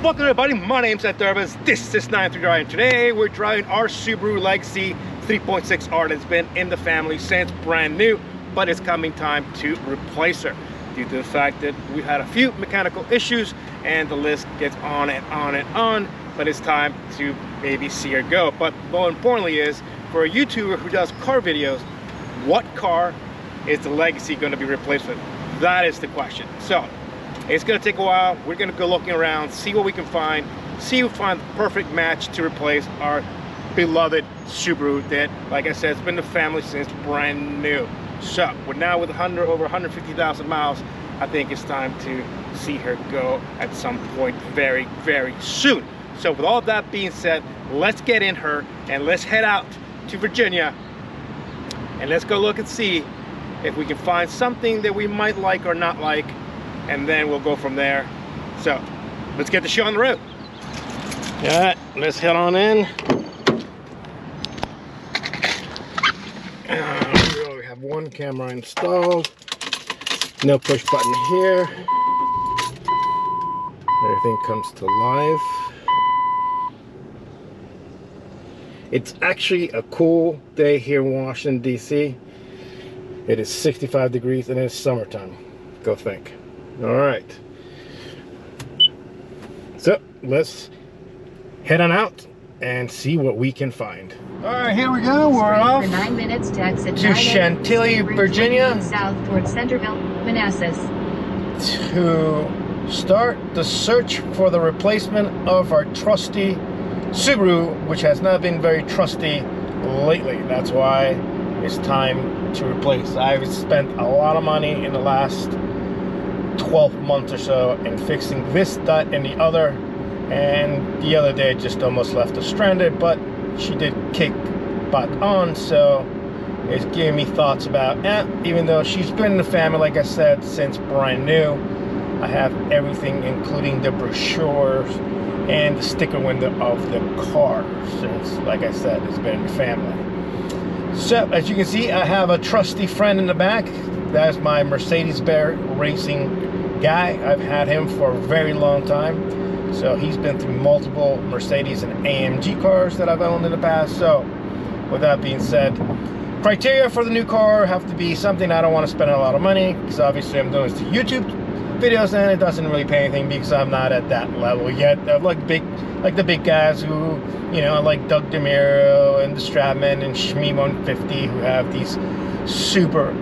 Welcome everybody, my name's Ed Dervis. This is 93 Drive, and today we're driving our Subaru Legacy 3.6R that's been in the family since brand new, but it's coming time to replace her due to the fact that we've had a few mechanical issues and the list gets on and on and on, but it's time to maybe see her go. But more importantly is, for a YouTuber who does car videos, what car is the Legacy going to be replaced with? That is the question. So it's going to take a while. We're going to go looking around, see what we can find, see if we find the perfect match to replace our beloved Subaru that, like I said, it's been in the family since brand new. So we're now with over 150,000 miles. I think it's time to see her go at some point very, very soon. So with all that being said, let's get in her and let's head out to Virginia and let's go look and see if we can find something that we might like or not like, and then we'll go from there. So let's get the show on the road. All right, let's head on in. We only have one camera installed, no push button here. Everything comes to life. It's actually a cool day here in Washington, D.C. It is 65 degrees and it's summertime. Go think. All right, so let's head on out and see what we can find. All right, here we go. We're off for 9 minutes to exit to Chantilly, Virginia, south towards Centerville, Manassas, to start the search for the replacement of our trusty Subaru, which has not been very trusty lately. That's why it's time to replace. I've spent a lot of money in the last 12 months or so in fixing this, that, and the other, and the other day just almost left us stranded, but she did kick back on, so it's giving me thoughts about, even though she's been in the family, like I said, since brand new, I have everything, including the brochures and the sticker window of the car, since, like I said, it's been in the family. So, as you can see, I have a trusty friend in the back. That's my Mercedes Bear racing guy. I've had him for a very long time. So he's been through multiple Mercedes and AMG cars that I've owned in the past. So with that being said, criteria for the new car have to be something I don't want to spend a lot of money, because obviously I'm doing this to YouTube videos and it doesn't really pay anything because I'm not at that level yet. I like the big guys who, you know, like Doug DeMiro and the Stratman and Shmi 150, who have these super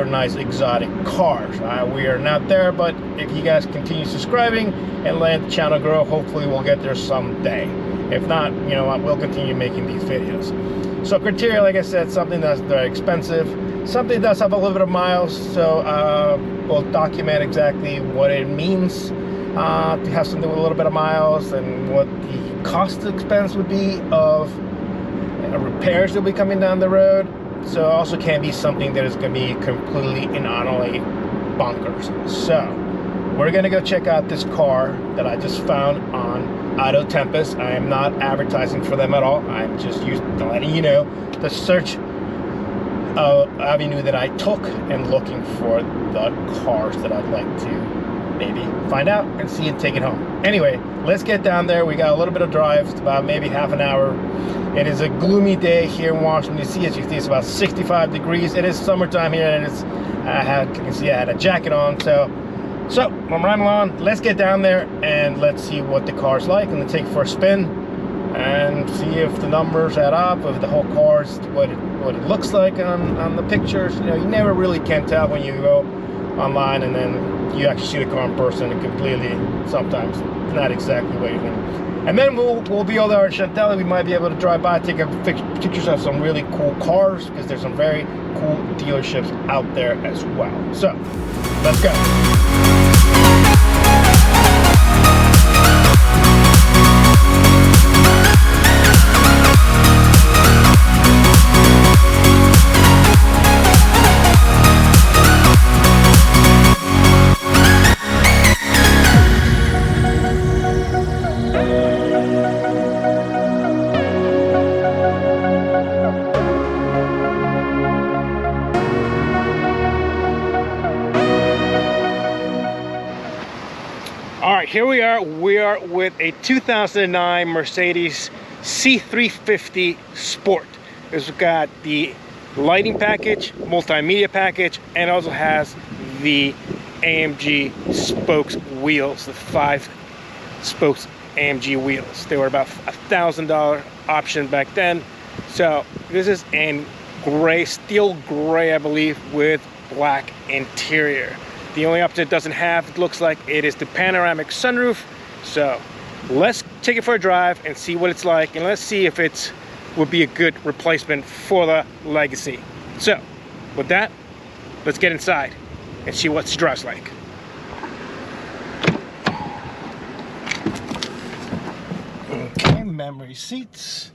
nice exotic cars. We are not there, but if you guys continue subscribing and let the channel grow, hopefully we'll get there someday. If not, you know what, we'll continue making these videos. So criteria, like I said, something that's very expensive, something that does have a little bit of miles, so we'll document exactly what it means to have something with a little bit of miles and what the cost expense would be of repairs that will be coming down the road. So it also can't be something that is going to be completely and utterly bonkers. So we're going to go check out this car that I just found on Auto Tempest. I am not advertising for them at all. I'm just letting you know the search avenue that I took and looking for the cars that I'd like to maybe find out and see and take it home. Anyway, let's get down there. We got a little bit of drive. It's about maybe half an hour. It is a gloomy day here in Washington, D.C. As you can see, it's about 65 degrees. It is summertime here, and you can see I had a jacket on. So I'm running along. Let's get down there and let's see what the car's like, and then take it for a spin and see if the numbers add up, if the whole car is what it looks like on the pictures. You know, you never really can tell when you go online and then you actually see the car in person, and completely sometimes not exactly what you think. And then we'll be over there in Chantilly. We might be able to drive by, take pictures of some really cool cars, because there's some very cool dealerships out there as well. So let's go. right, here we are. We are with a 2009 Mercedes C350 Sport. It's got the lighting package, multimedia package, and also has the AMG spokes wheels, the 5 spokes AMG wheels. They were about $1,000 option back then. So this is in gray, steel gray, I believe, with black interior. The only option it doesn't have, it looks like, it is the panoramic sunroof. So let's take it for a drive and see what it's like, and let's see if it would be a good replacement for the Legacy. So with that, let's get inside and see what it drives like. Okay, memory seats.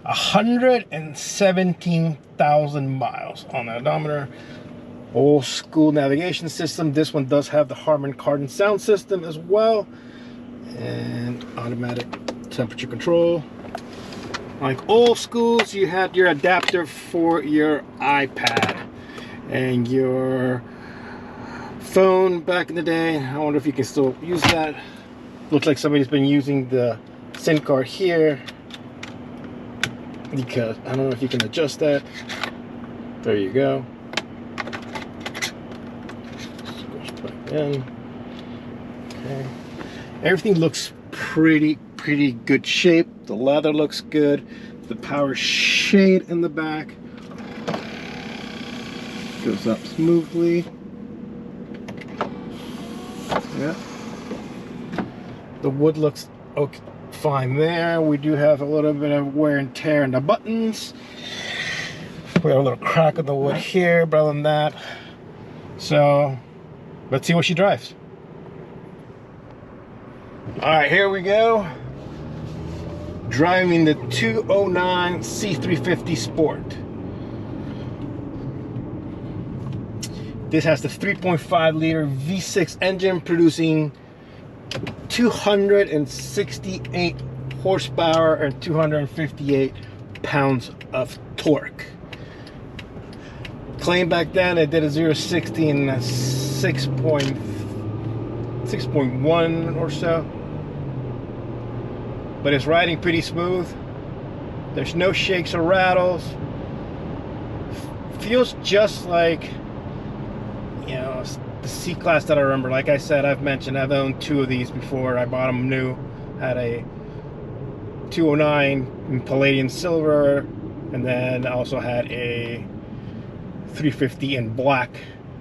117,000 miles on the odometer. Old school navigation system. This one does have the Harman Kardon sound system as well, and automatic temperature control. Like old schools, you had your adapter for your iPad and your phone back in the day. I wonder if you can still use that. Looks like somebody's been using the SIM card here, because I don't know if you can adjust that. There you go. Switch back in. Okay. Everything looks pretty good shape. The leather looks good. The power shade in the back goes up smoothly. Yeah. The wood looks okay, fine there. We do have a little bit of wear and tear in the buttons. We have a little crack in the wood here, but other than that, so let's see what she drives. All right, here we go. Driving the 2009 C350 Sport. This has the 3.5 liter V6 engine producing 268 horsepower and 258 pounds of torque. Claimed back then it did a 0-60 in 6.1 or so. But it's riding pretty smooth. There's no shakes or rattles. Feels just like, you know, the C-Class that I remember. Like I said, I've mentioned I've owned 2 of these before. I bought them new. Had a 209 in palladium silver, and then I also had a 350 in black,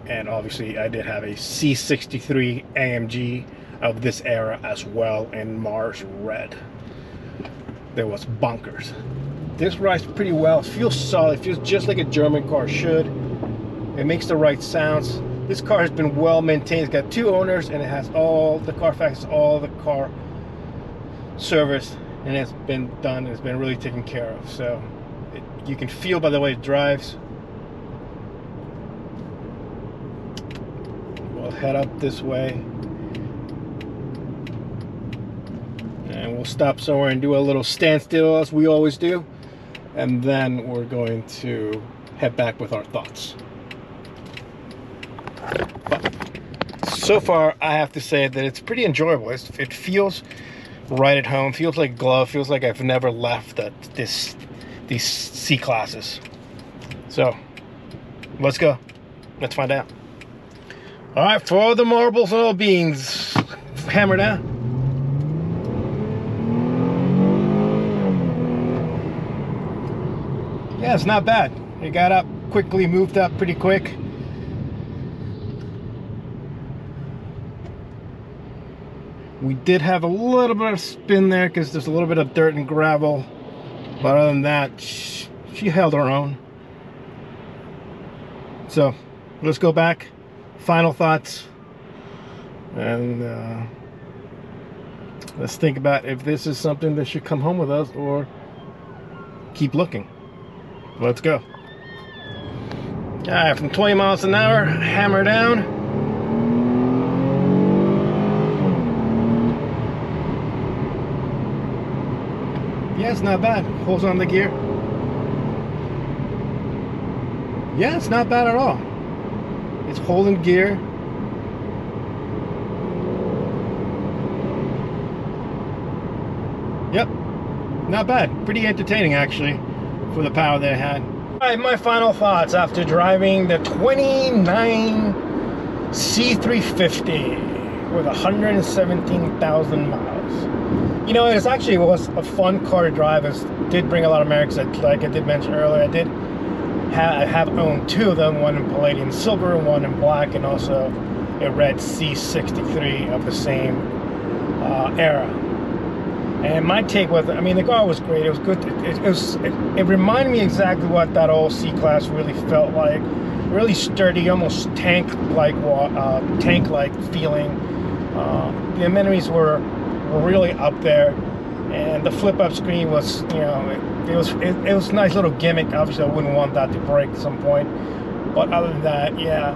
and obviously I did have a C63 AMG of this era as well in Mars red. There was bonkers. This rides pretty well. It feels solid. It feels just like a German car should. It makes the right sounds. This car has been well maintained. It's got 2 owners, and it has all the Carfax, all the car service, and it's been done. It's been really taken care of. So you can feel by the way it drives. We'll head up this way, and we'll stop somewhere and do a little standstill as we always do, and then we're going to head back with our thoughts. But so far I have to say that it's pretty enjoyable. It feels right at home, feels like glove, feels like I've never left these C-Classes. So let's go, let's find out. All right, for the marbles and all beans, hammer down. Yeah, it's not bad. It got up quickly, moved up pretty quick. We did have a little bit of spin there because there's a little bit of dirt and gravel, but other than that, she held her own. So let's go back, final thoughts, and let's think about if this is something that should come home with us or keep looking. Let's go. All right, from 20 miles an hour, hammer down. Yeah, it's not bad. Holds on the gear. Yeah, it's not bad at all. It's holding gear. not bad. Pretty entertaining, actually, for the power that it had. All right, my final thoughts after driving the 29 C350 with 117,000 miles. You know, it actually was a fun car to drive. It did bring a lot of merits. Like I did mention earlier, I have owned two of them, one in palladium silver and one in black, and also a red C63 of the same era. And my take was, I mean, the car was great. It was good. It reminded me exactly what that old C-Class really felt like. Really sturdy, almost tank-like feeling. The amenities were really up there, and the flip-up screen was, you know, it was a nice little gimmick. Obviously, I wouldn't want that to break at some point, but other than that, yeah,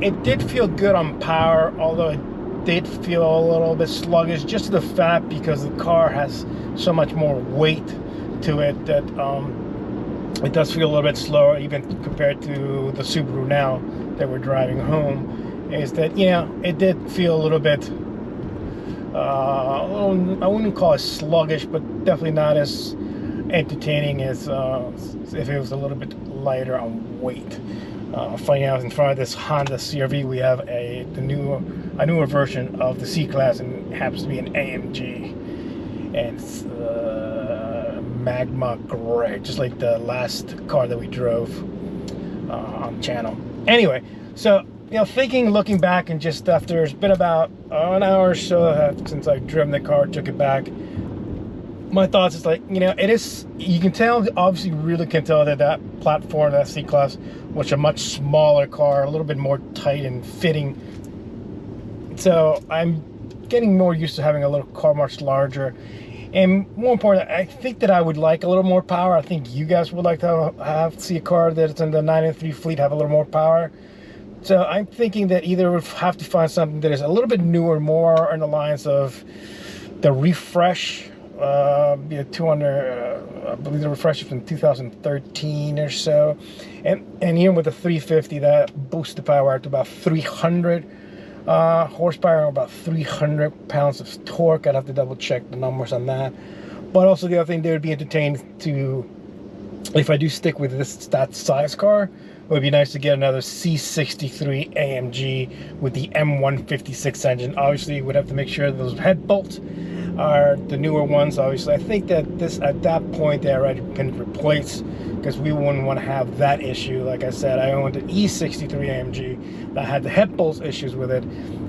it did feel good on power, although it did feel a little bit sluggish, just the fact because the car has so much more weight to it that it does feel a little bit slower, even compared to the Subaru now that we're driving home. Is that, you know, it did feel a little bit I wouldn't call it sluggish, but definitely not as entertaining as if it was a little bit lighter on weight. Finding out in front of this Honda CR-V, we have a newer version of the C-Class, and it happens to be an AMG, and it's magma gray, just like the last car that we drove on the channel. Anyway, so, you know, looking back, and just after it's been about an hour or so since I've driven the car, took it back, my thoughts is like, you know, it is, you can tell, obviously really can tell that platform, that C-Class, was a much smaller car, a little bit more tight and fitting. So I'm getting more used to having a little car much larger. And more important, I think that I would like a little more power. I think you guys would like to see a car that's in the 993 fleet have a little more power. So I'm thinking that either we'll have to find something that is a little bit newer, more in the lines of the refresh. I believe the refresh is from 2013 or so, and even with the 350, that boosts the power to about 300 horsepower and about 300 pounds of torque. I'd have to double check the numbers on that. But also the other thing, they would be entertained to, if I do stick with that size car, it would be nice to get another C63 AMG with the M156 engine. Obviously, we'd have to make sure that those head bolts are the newer ones. Obviously, I think that at that point they already been replaced, because we wouldn't want to have that issue. Like I said, I owned an E63 AMG that had the head bolts issues with it,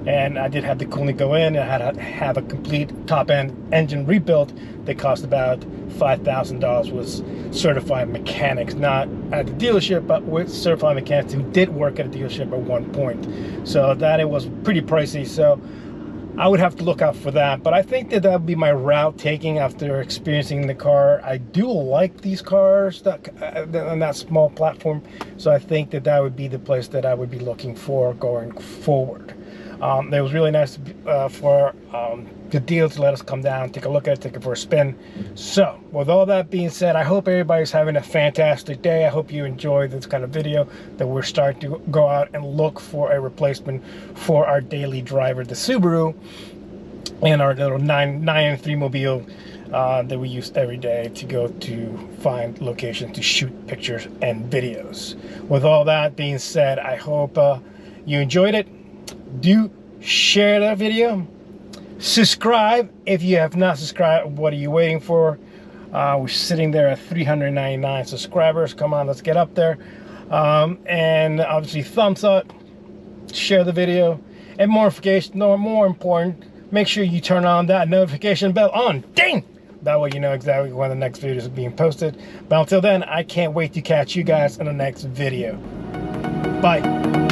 and I did have the cooling go in, and I had to have a complete top-end engine rebuilt that cost about $5,000 with certified mechanics, not at the dealership, but with certified mechanics who did work at a dealership at one point. So that it was pretty pricey. So I would have to look out for that, but I think that would be my route taking after experiencing the car. I do like these cars that on that small platform, so I think that would be the place that I would be looking for going forward. It was really nice for the deal to let us come down, take a look at it, take it for a spin. So with all that being said, I hope everybody's having a fantastic day. I hope you enjoyed this kind of video, that we're starting to go out and look for a replacement for our daily driver, the Subaru, and our little 993 mobile that we use every day to go to find locations to shoot pictures and videos. With all that being said, I hope you enjoyed it. Do share that video. Subscribe if you have not subscribed. What are you waiting for? We're sitting there at 399 subscribers. Come on, let's get up there. And obviously thumbs up, share the video, and more important, make sure you turn on that notification bell on. Ding! That way you know exactly when the next video is being posted. But until then, I can't wait to catch you guys in the next video. Bye.